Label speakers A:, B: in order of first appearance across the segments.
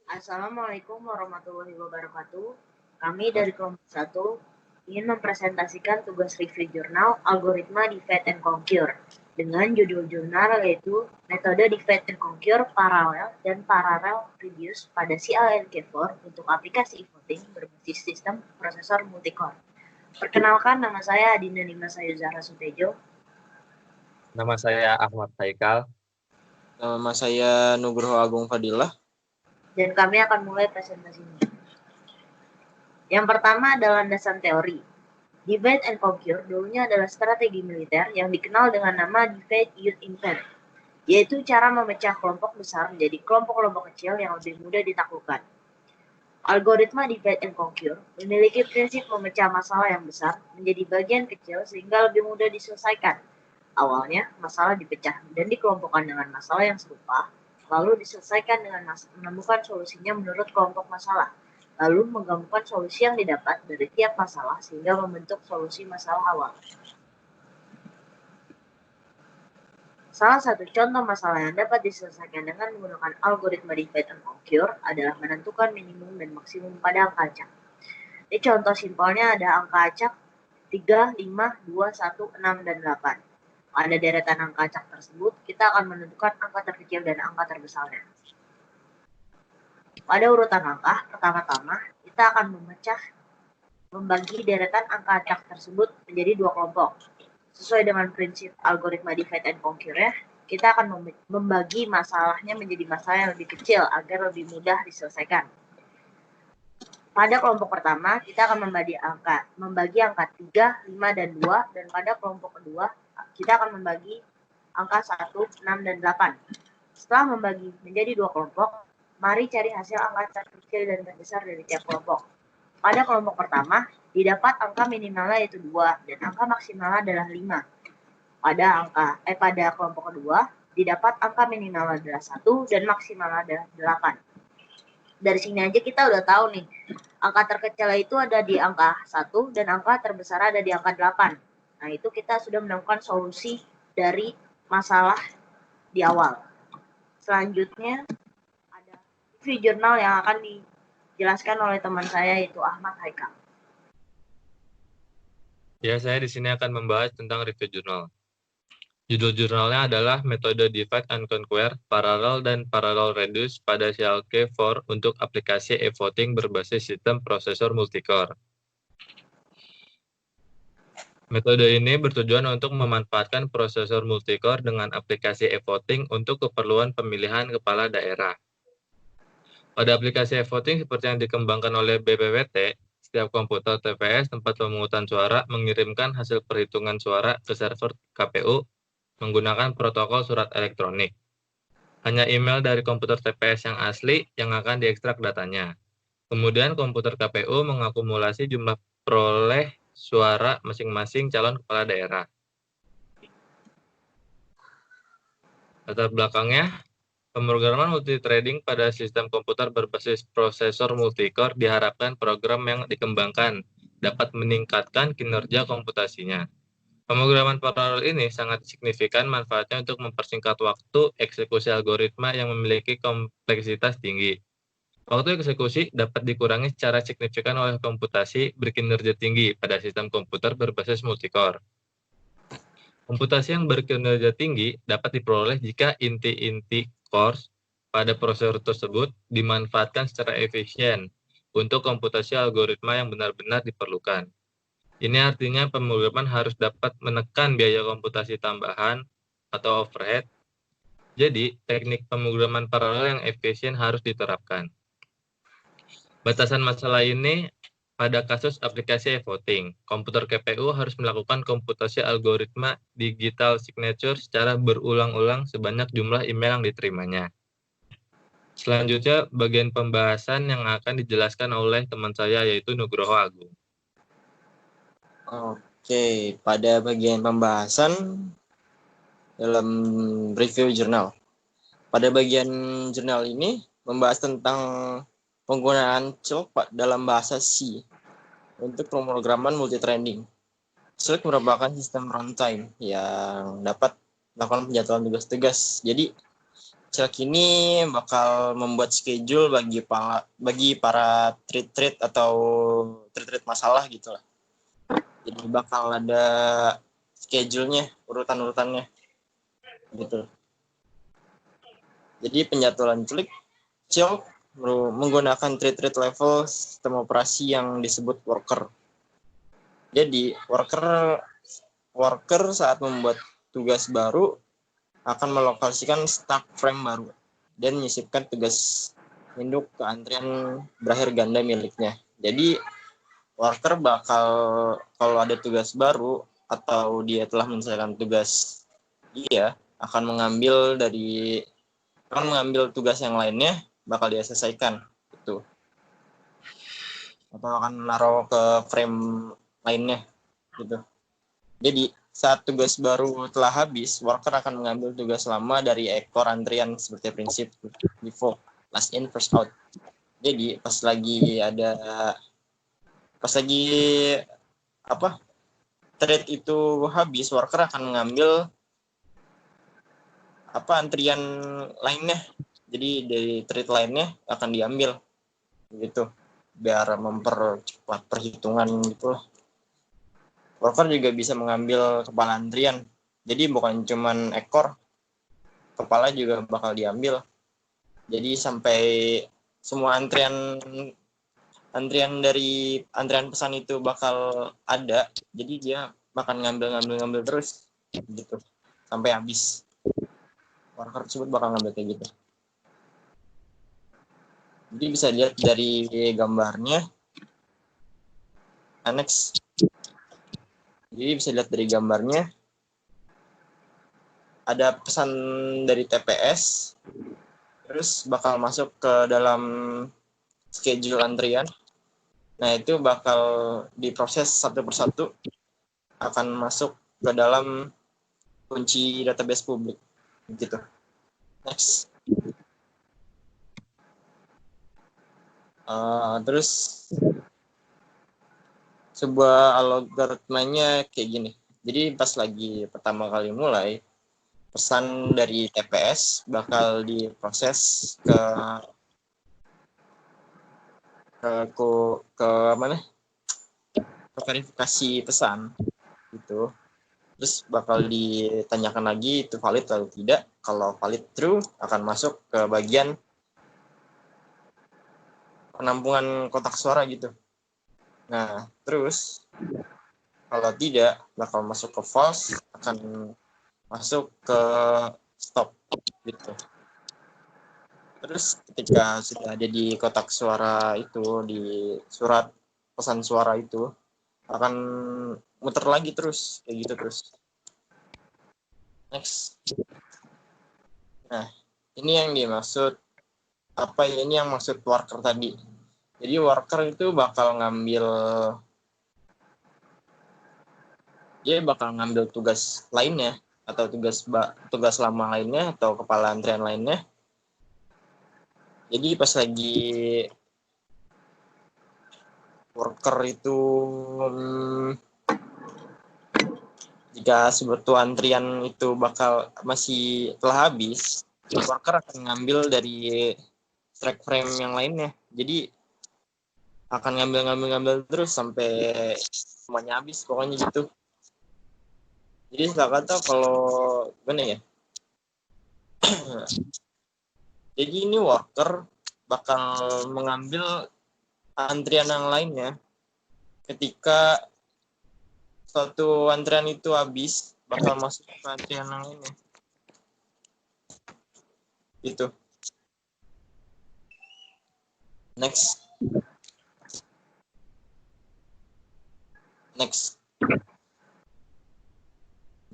A: Assalamualaikum warahmatullahi wabarakatuh. Kami dari kelompok 1 ingin mempresentasikan tugas review jurnal algoritma divide and conquer dengan judul jurnal yaitu metode divide and conquer paralel dan parallel reduce pada CLNK4 untuk aplikasi e-voting berbasis sistem prosesor multicore. Perkenalkan, nama saya Adinda Nimasaya Zahra Sutejo.
B: Nama saya Ahmad Haikal.
C: Nama saya Nugroho Agung Fadilah.
A: Dan kami akan mulai presentasinya. Yang pertama adalah landasan teori. Divide and conquer dulunya adalah strategi militer yang dikenal dengan nama divide use invade, yaitu cara memecah kelompok besar menjadi kelompok-kelompok kecil yang lebih mudah ditaklukkan. Algoritma divide and conquer memiliki prinsip memecah masalah yang besar menjadi bagian kecil sehingga lebih mudah diselesaikan. Awalnya, masalah dipecah dan dikelompokkan dengan masalah yang serupa, lalu diselesaikan dengan menemukan solusinya menurut kelompok masalah, lalu menggabungkan solusi yang didapat dari tiap masalah sehingga membentuk solusi masalah awal. Salah satu contoh masalah yang dapat diselesaikan dengan menggunakan algoritma divide and conquer adalah menentukan minimum dan maksimum pada angka acak. Ini contoh simpelnya ada angka acak 3, 5, 2, 1, 6, dan 8. Pada deretan angka acak tersebut, kita akan menentukan angka terkecil dan angka terbesarnya. Pada urutan angka, pertama-tama kita akan membagi deretan angka acak tersebut menjadi dua kelompok. Sesuai dengan prinsip algoritma divide and conquer ya, kita akan membagi masalahnya menjadi masalah yang lebih kecil agar lebih mudah diselesaikan. Pada kelompok pertama, kita akan membagi angka 3, 5, dan 2, dan pada kelompok kedua, kita akan membagi angka 1, 6, dan 8. Setelah membagi menjadi dua kelompok, mari cari hasil angka terkecil dan terbesar dari tiap kelompok. Pada kelompok pertama, didapat angka minimalnya yaitu 2 dan angka maksimalnya adalah 5. Pada kelompok kedua, didapat angka minimalnya adalah 1 dan maksimalnya adalah 8. Dari sini aja kita udah tahu nih, angka terkecil itu ada di angka 1 dan angka terbesar ada di angka 8. Nah, itu kita sudah menemukan solusi dari masalah di awal. Selanjutnya ada review jurnal yang akan dijelaskan oleh teman saya yaitu Ahmad Haikal.
B: Ya, saya di sini akan membahas tentang review jurnal. Judul jurnalnya adalah Metode Divide and Conquer, Parallel dan Parallel Reduce pada CLK4 untuk aplikasi e-voting berbasis sistem prosesor multicore. Metode ini bertujuan untuk memanfaatkan prosesor multicore dengan aplikasi e-voting untuk keperluan pemilihan kepala daerah. Pada aplikasi e-voting seperti yang dikembangkan oleh BPWT, setiap komputer TPS tempat pemungutan suara mengirimkan hasil perhitungan suara ke server KPU menggunakan protokol surat elektronik. Hanya email dari komputer TPS yang asli yang akan diekstrak datanya. Kemudian komputer KPU mengakumulasi jumlah peroleh suara masing-masing calon kepala daerah. Latar belakangnya, pemrograman multithreading pada sistem komputer berbasis prosesor multicore diharapkan program yang dikembangkan dapat meningkatkan kinerja komputasinya. Pemrograman paralel ini sangat signifikan manfaatnya untuk mempersingkat waktu eksekusi algoritma yang memiliki kompleksitas tinggi. Waktu eksekusi dapat dikurangi secara signifikan oleh komputasi berkinerja tinggi pada sistem komputer berbasis multicore. Komputasi yang berkinerja tinggi dapat diperoleh jika inti-inti cores pada prosesor tersebut dimanfaatkan secara efisien untuk komputasi algoritma yang benar-benar diperlukan. Ini artinya pemrograman harus dapat menekan biaya komputasi tambahan atau overhead. Jadi, teknik pemrograman paralel yang efisien harus diterapkan. Batasan masalah ini pada kasus aplikasi e-voting, komputer KPU harus melakukan komputasi algoritma digital signature secara berulang-ulang sebanyak jumlah email yang diterimanya. Selanjutnya, bagian pembahasan yang akan dijelaskan oleh teman saya yaitu Nugroho Agung.
C: Oke, pada bagian pembahasan dalam review jurnal. Pada bagian jurnal ini membahas tentang penggunaan Silk dalam bahasa C untuk pemrograman multithreading. Silk merupakan sistem runtime yang dapat melakukan penjadwalan tugas-tugas. Jadi, Cilak ini bakal membuat schedule bagi para treat atau treat masalah gitu lah. Jadi bakal ada schedule-nya, urutan-urutannya gitu. Jadi penjadwalan Cilak menggunakan treat level sistem operasi yang disebut worker. Jadi worker saat membuat tugas baru akan melokasikan start frame baru dan menyisipkan tugas induk ke antrian berakhir ganda miliknya. Jadi worker bakal kalau ada tugas baru atau dia telah menyelesaikan tugas, dia akan mengambil tugas yang lainnya bakal dia selesaikan itu. Atau akan naruh ke frame lainnya gitu. Jadi saat tugas baru telah habis, worker akan mengambil tugas lama dari ekor antrian seperti prinsip default, last in first out. Jadi pas lagi thread itu habis, worker akan mengambil antrian lainnya. Jadi dari thread lainnya akan diambil gitu biar mempercepat perhitungan gitu lah. Worker juga bisa mengambil kepala antrian. Jadi bukan cuman ekor, kepala juga bakal diambil. Jadi sampai semua antrian dari antrian pesan itu bakal ada. Jadi dia bakal ngambil terus gitu sampai habis. Worker tersebut bakal ngambil kayak gitu. Jadi bisa lihat dari gambarnya. Next. Jadi bisa lihat dari gambarnya ada pesan dari TPS, terus bakal masuk ke dalam schedule antrian. Nah itu bakal diproses satu persatu, akan masuk ke dalam kunci database publik gitu. Next. Terus sebuah algoritmanya kayak gini. Jadi pas lagi pertama kali mulai, pesan dari TPS bakal diproses ke mana? Ke verifikasi pesan gitu. Terus bakal ditanyakan lagi itu valid atau tidak. Kalau valid true akan masuk ke bagian penampungan kotak suara gitu. Nah, terus kalau tidak bakal masuk ke false, akan masuk ke stop gitu. Terus ketika sudah ada di kotak suara itu, di surat pesan suara itu, akan muter lagi terus, kayak gitu terus. Next. Nah, ini yang dimaksud, ini yang maksud worker tadi. Jadi worker itu bakal ngambil tugas lainnya, atau tugas lama lainnya, atau kepala antrian lainnya. Jadi pas lagi worker itu jika suatu antrian itu masih telah habis, worker akan ngambil dari track frame yang lainnya. Jadi akan ngambil terus sampai semuanya habis pokoknya gitu. Jadi setelah kata kalau gimana ya? Jadi ini worker bakal mengambil antrian yang lainnya ketika suatu antrian itu habis, bakal masuk ke antrian yang lainnya. Gitu. Next.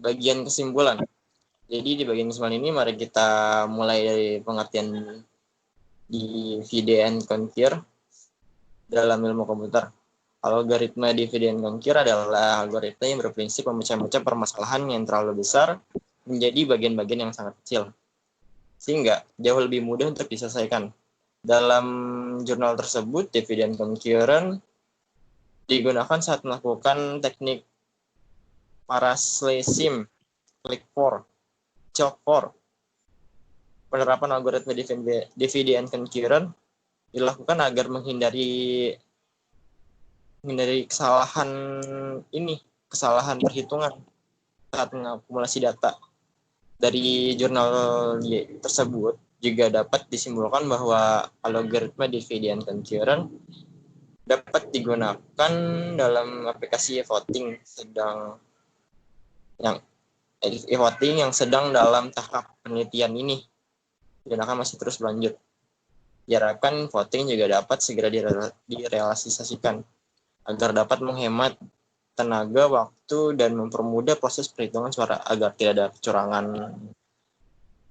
C: Bagian kesimpulan. Jadi di bagian kesimpulan ini mari kita mulai dari pengertian di divide and conquer dalam ilmu komputer. Algoritma divide and conquer adalah algoritma yang berprinsip memecah-mecah permasalahan yang terlalu besar menjadi bagian-bagian yang sangat kecil, sehingga jauh lebih mudah untuk diselesaikan. Dalam jurnal tersebut, divide and conquer digunakan saat melakukan teknik Parallelism, click for, choke for, penerapan algoritma dividend concurrent dilakukan agar menghindari kesalahan perhitungan saat mengakumulasi data. Dari jurnal tersebut juga dapat disimpulkan bahwa algoritma dividend concurrent dapat digunakan dalam aplikasi e-voting yang sedang dalam tahap penelitian ini digunakan masih terus berlanjut. Diharapkan voting juga dapat segera direalisasikan agar dapat menghemat tenaga, waktu, dan mempermudah proses perhitungan suara agar tidak ada kecurangan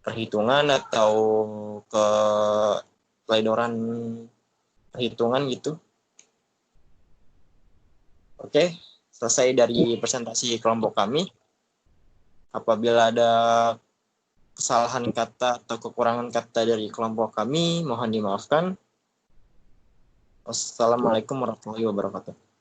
C: perhitungan atau keteledoran perhitungan gitu. Oke, selesai dari presentasi kelompok kami. Apabila ada kesalahan kata atau kekurangan kata dari kelompok kami, mohon dimaafkan. Wassalamualaikum warahmatullahi wabarakatuh.